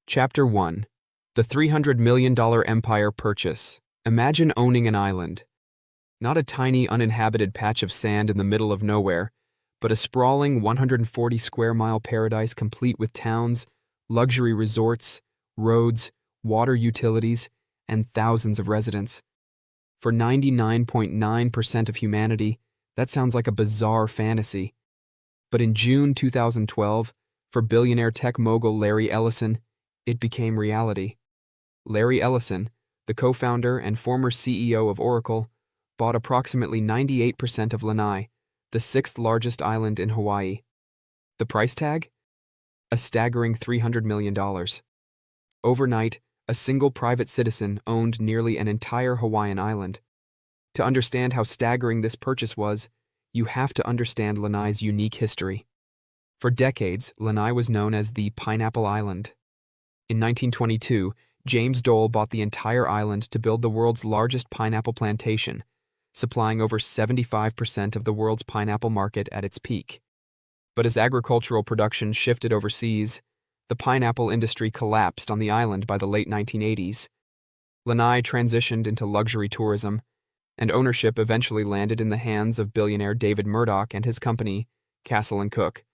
Chapter 1. The $300 million Empire Purchase. Imagine owning an island. Not a tiny uninhabited patch of sand in the middle of nowhere, but a sprawling 140-square-mile paradise complete with towns, luxury resorts, roads, water utilities, and thousands of residents. For 99.9% of humanity, that sounds like a bizarre fantasy. But in June 2012, for billionaire tech mogul Larry Ellison, it became reality. Larry Ellison, the co-founder and former CEO of Oracle, bought approximately 98% of Lanai, the sixth largest island in Hawaii. The price tag? A staggering $300 million. Overnight, a single private citizen owned nearly an entire Hawaiian island. To understand how staggering this purchase was, you have to understand Lanai's unique history. For decades, Lanai was known as the Pineapple Island. In 1922, James Dole bought the entire island to build the world's largest pineapple plantation, supplying over 75% of the world's pineapple market at its peak. But as agricultural production shifted overseas, the pineapple industry collapsed on the island by the late 1980s. Lanai transitioned into luxury tourism, and ownership eventually landed in the hands of billionaire David Murdoch and his company, Castle & Cooke.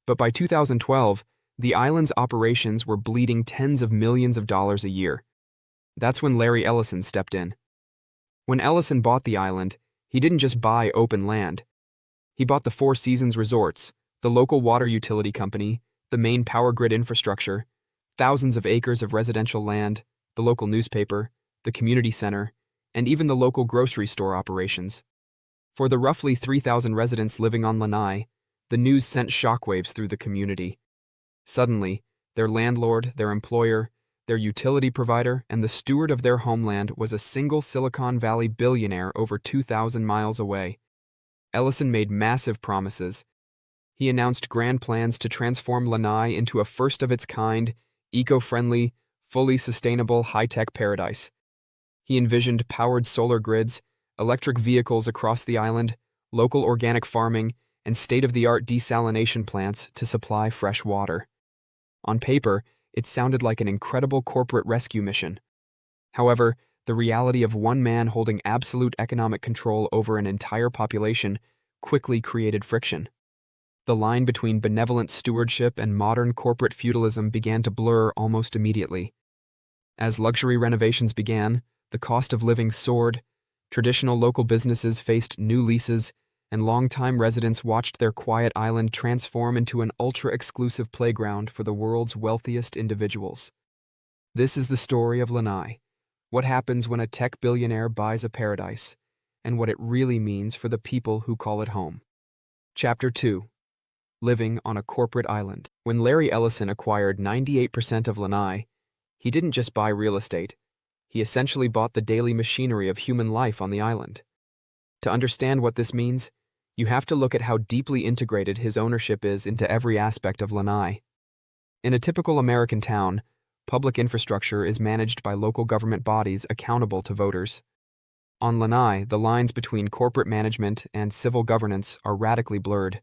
But by 2012, the island's operations were bleeding tens of millions of dollars a year. That's when Larry Ellison stepped in. When Ellison bought the island, he didn't just buy open land. He bought the Four Seasons resorts, the local water utility company, the main power grid infrastructure, thousands of acres of residential land, the local newspaper, the community center, and even the local grocery store operations. For the roughly 3,000 residents living on Lanai, the news sent shockwaves through the community. Suddenly, their landlord, their employer, their utility provider, and the steward of their homeland was a single Silicon Valley billionaire over 2,000 miles away. Ellison made massive promises. He announced grand plans to transform Lanai into a first-of-its-kind, eco-friendly, fully sustainable high-tech paradise. He envisioned powered solar grids, electric vehicles across the island, local organic farming, and state-of-the-art desalination plants to supply fresh water. On paper, it sounded like an incredible corporate rescue mission. However, the reality of one man holding absolute economic control over an entire population quickly created friction. The line between benevolent stewardship and modern corporate feudalism began to blur almost immediately. As luxury renovations began, the cost of living soared, traditional local businesses faced new leases, and longtime residents watched their quiet island transform into an ultra-exclusive playground for the world's wealthiest individuals. This is the story of Lanai, what happens when a tech billionaire buys a paradise, and what it really means for the people who call it home. Chapter 2. Living on a Corporate Island. When Larry Ellison acquired 98% of Lanai, he didn't just buy real estate. He essentially bought the daily machinery of human life on the island. To understand what this means, you have to look at how deeply integrated his ownership is into every aspect of Lanai. In a typical American town, public infrastructure is managed by local government bodies accountable to voters. On Lanai, the lines between corporate management and civil governance are radically blurred.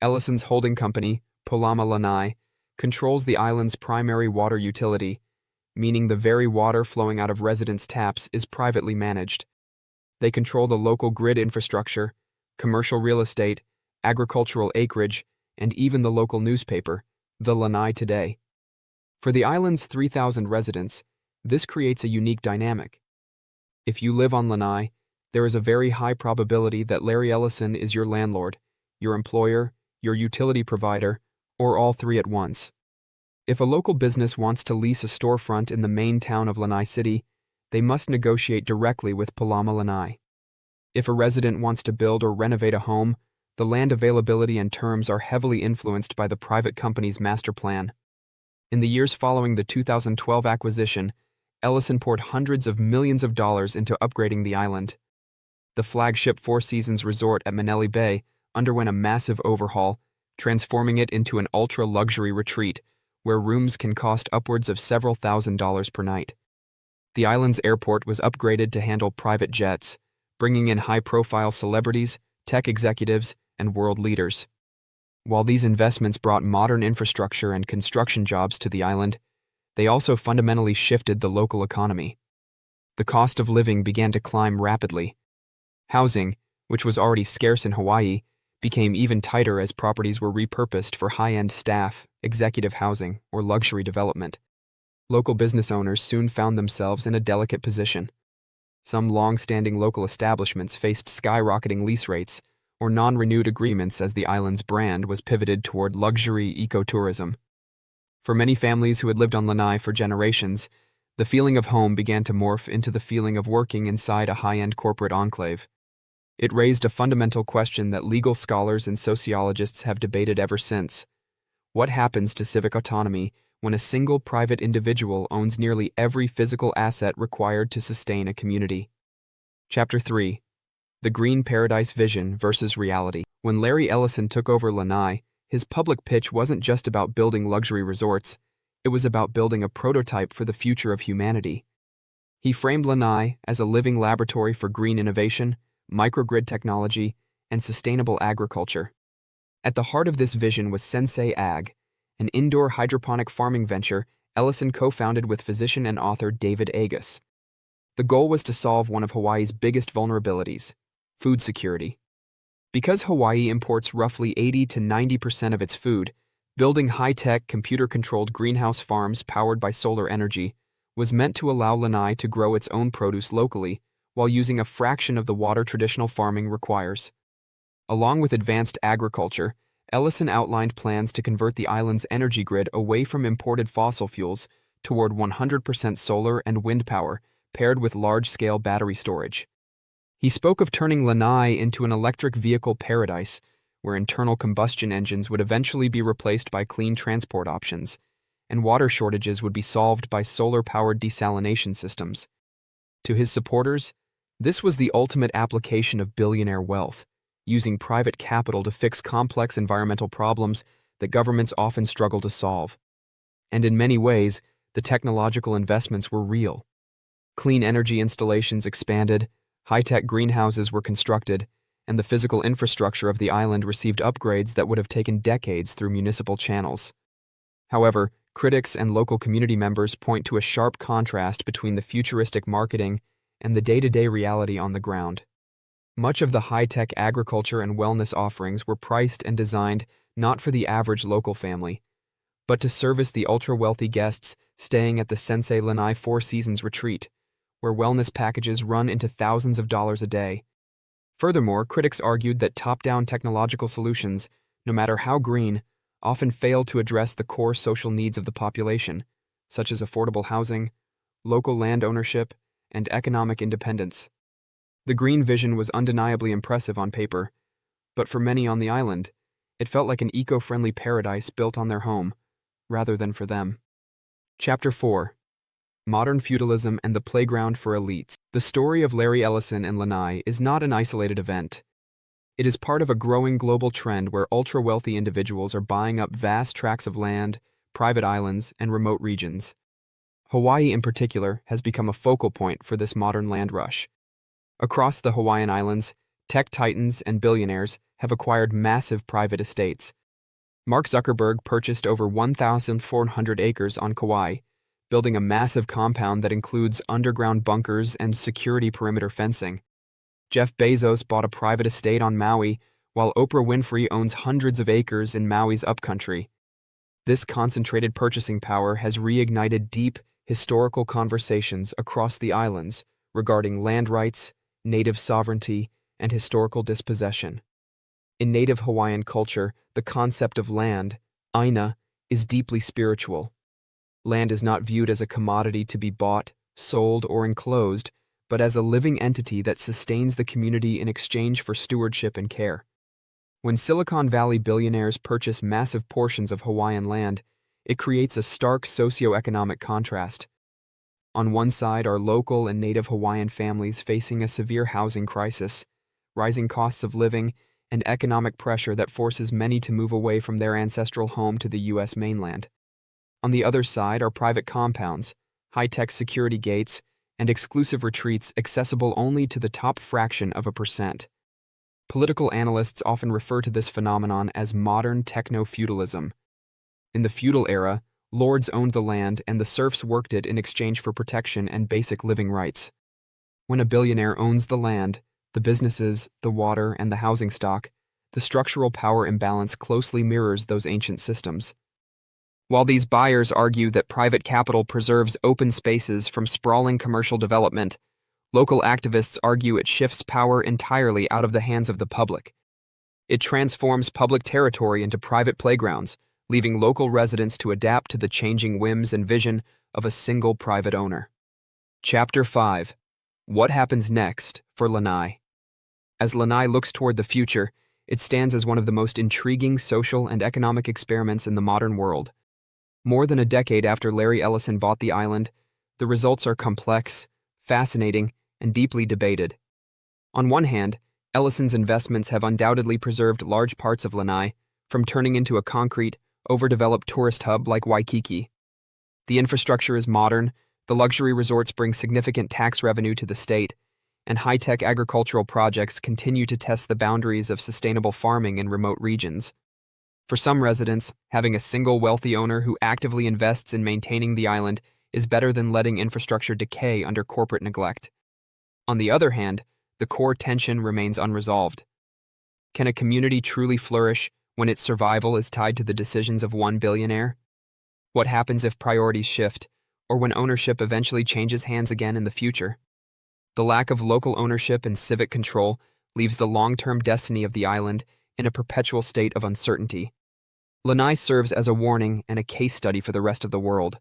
Ellison's holding company, Pulama Lanai, controls the island's primary water utility, meaning the very water flowing out of residents' taps is privately managed. They control the local grid infrastructure, commercial real estate, agricultural acreage, and even the local newspaper, the Lanai Today. For the island's 3,000 residents, this creates a unique dynamic. If you live on Lanai, there is a very high probability that Larry Ellison is your landlord, your employer, your utility provider, or all three at once. If a local business wants to lease a storefront in the main town of Lanai City, they must negotiate directly with Pulama Lanai. If a resident wants to build or renovate a home, the land availability and terms are heavily influenced by the private company's master plan. In the years following the 2012 acquisition, Ellison poured hundreds of millions of dollars into upgrading the island. The flagship Four Seasons resort at Manele Bay underwent a massive overhaul, transforming it into an ultra-luxury retreat where rooms can cost upwards of several $1,000s per night. The island's airport was upgraded to handle private jets, bringing in high-profile celebrities, tech executives, and world leaders. While these investments brought modern infrastructure and construction jobs to the island, they also fundamentally shifted the local economy. The cost of living began to climb rapidly. Housing, which was already scarce in Hawaii, became even tighter as properties were repurposed for high-end staff, executive housing, or luxury development. Local business owners soon found themselves in a delicate position. Some long-standing local establishments faced skyrocketing lease rates or non-renewed agreements as the island's brand was pivoted toward luxury ecotourism. For many families who had lived on Lanai for generations, the feeling of home began to morph into the feeling of working inside a high-end corporate enclave. It raised a fundamental question that legal scholars and sociologists have debated ever since. What happens to civic autonomy when a single private individual owns nearly every physical asset required to sustain a community? Chapter 3. The Green Paradise Vision versus Reality. When Larry Ellison took over Lanai, his public pitch wasn't just about building luxury resorts, it was about building a prototype for the future of humanity. He framed Lanai as a living laboratory for green innovation, microgrid technology, and sustainable agriculture. At the heart of this vision was Sensei Ag, an indoor hydroponic farming venture Ellison co-founded with physician and author David Agus. The goal was to solve one of Hawaii's biggest vulnerabilities: food security. Because Hawaii imports roughly 80 to 90% of its food, building high-tech, computer-controlled greenhouse farms powered by solar energy was meant to allow Lanai to grow its own produce locally while using a fraction of the water traditional farming requires. Along with advanced agriculture, Ellison outlined plans to convert the island's energy grid away from imported fossil fuels toward 100% solar and wind power, paired with large-scale battery storage. He spoke of turning Lanai into an electric vehicle paradise, where internal combustion engines would eventually be replaced by clean transport options, and water shortages would be solved by solar-powered desalination systems. To his supporters, this was the ultimate application of billionaire wealth, using private capital to fix complex environmental problems that governments often struggle to solve. And in many ways, the technological investments were real. Clean energy installations expanded, high-tech greenhouses were constructed, and the physical infrastructure of the island received upgrades that would have taken decades through municipal channels. However, critics and local community members point to a sharp contrast between the futuristic marketing and the day-to-day reality on the ground. Much of the high-tech agriculture and wellness offerings were priced and designed not for the average local family, but to service the ultra-wealthy guests staying at the Sensei Lanai Four Seasons retreat, where wellness packages run into thousands of dollars a day. Furthermore, critics argued that top-down technological solutions, no matter how green, often fail to address the core social needs of the population, such as affordable housing, local land ownership, and economic independence. The green vision was undeniably impressive on paper, but for many on the island, it felt like an eco-friendly paradise built on their home, rather than for them. Chapter 4. Modern Feudalism and the Playground for Elites. The story of Larry Ellison and Lanai is not an isolated event. It is part of a growing global trend where ultra-wealthy individuals are buying up vast tracts of land, private islands, and remote regions. Hawaii, in particular, has become a focal point for this modern land rush. Across the Hawaiian Islands, tech titans and billionaires have acquired massive private estates. Mark Zuckerberg purchased over 1,400 acres on Kauai, building a massive compound that includes underground bunkers and security perimeter fencing. Jeff Bezos bought a private estate on Maui, while Oprah Winfrey owns hundreds of acres in Maui's upcountry. This concentrated purchasing power has reignited deep, historical conversations across the islands regarding land rights, native sovereignty, and historical dispossession. In native Hawaiian culture, the concept of land, aina, is deeply spiritual. Land is not viewed as a commodity to be bought, sold, or enclosed, but as a living entity that sustains the community in exchange for stewardship and care. When Silicon Valley billionaires purchase massive portions of Hawaiian land, it creates a stark socioeconomic contrast. On one side are local and native Hawaiian families facing a severe housing crisis, rising costs of living, and economic pressure that forces many to move away from their ancestral home to the U.S. mainland. On the other side are private compounds, high-tech security gates, and exclusive retreats accessible only to the top fraction of a percent. Political analysts often refer to this phenomenon as modern techno-feudalism. In the feudal era, Lords owned the land, and the serfs worked it in exchange for protection and basic living rights. When a billionaire owns the land, the businesses, the water, and the housing stock, the structural power imbalance closely mirrors those ancient systems. While these buyers argue that private capital preserves open spaces from sprawling commercial development, local activists argue it shifts power entirely out of the hands of the public. It transforms public territory into private playgrounds, leaving local residents to adapt to the changing whims and vision of a single private owner. Chapter 5. What happens next for Lanai? As Lanai looks toward the future, it stands as one of the most intriguing social and economic experiments in the modern world. More than a decade after Larry Ellison bought the island, the results are complex, fascinating, and deeply debated. On one hand, Ellison's investments have undoubtedly preserved large parts of Lanai, from turning into a concrete, overdeveloped tourist hub like Waikiki. The infrastructure is modern, the luxury resorts bring significant tax revenue to the state, and high-tech agricultural projects continue to test the boundaries of sustainable farming in remote regions. For some residents, having a single wealthy owner who actively invests in maintaining the island is better than letting infrastructure decay under corporate neglect. On the other hand, the core tension remains unresolved. Can a community truly flourish when its survival is tied to the decisions of one billionaire? What happens if priorities shift, or when ownership eventually changes hands again in the future? The lack of local ownership and civic control leaves the long-term destiny of the island in a perpetual state of uncertainty. Lanai serves as a warning and a case study for the rest of the world.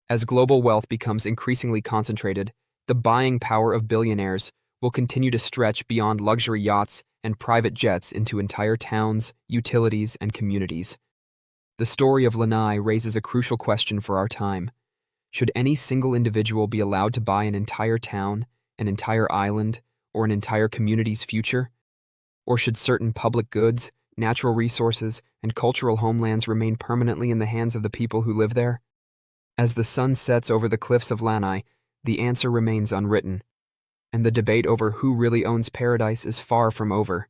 As global wealth becomes increasingly concentrated, the buying power of billionaires will continue to stretch beyond luxury yachts and private jets into entire towns, utilities, and communities. The story of Lanai raises a crucial question for our time. Should any single individual be allowed to buy an entire town, an entire island, or an entire community's future? Or should certain public goods, natural resources, and cultural homelands remain permanently in the hands of the people who live there? As the sun sets over the cliffs of Lanai, the answer remains unwritten, and the debate over who really owns paradise is far from over.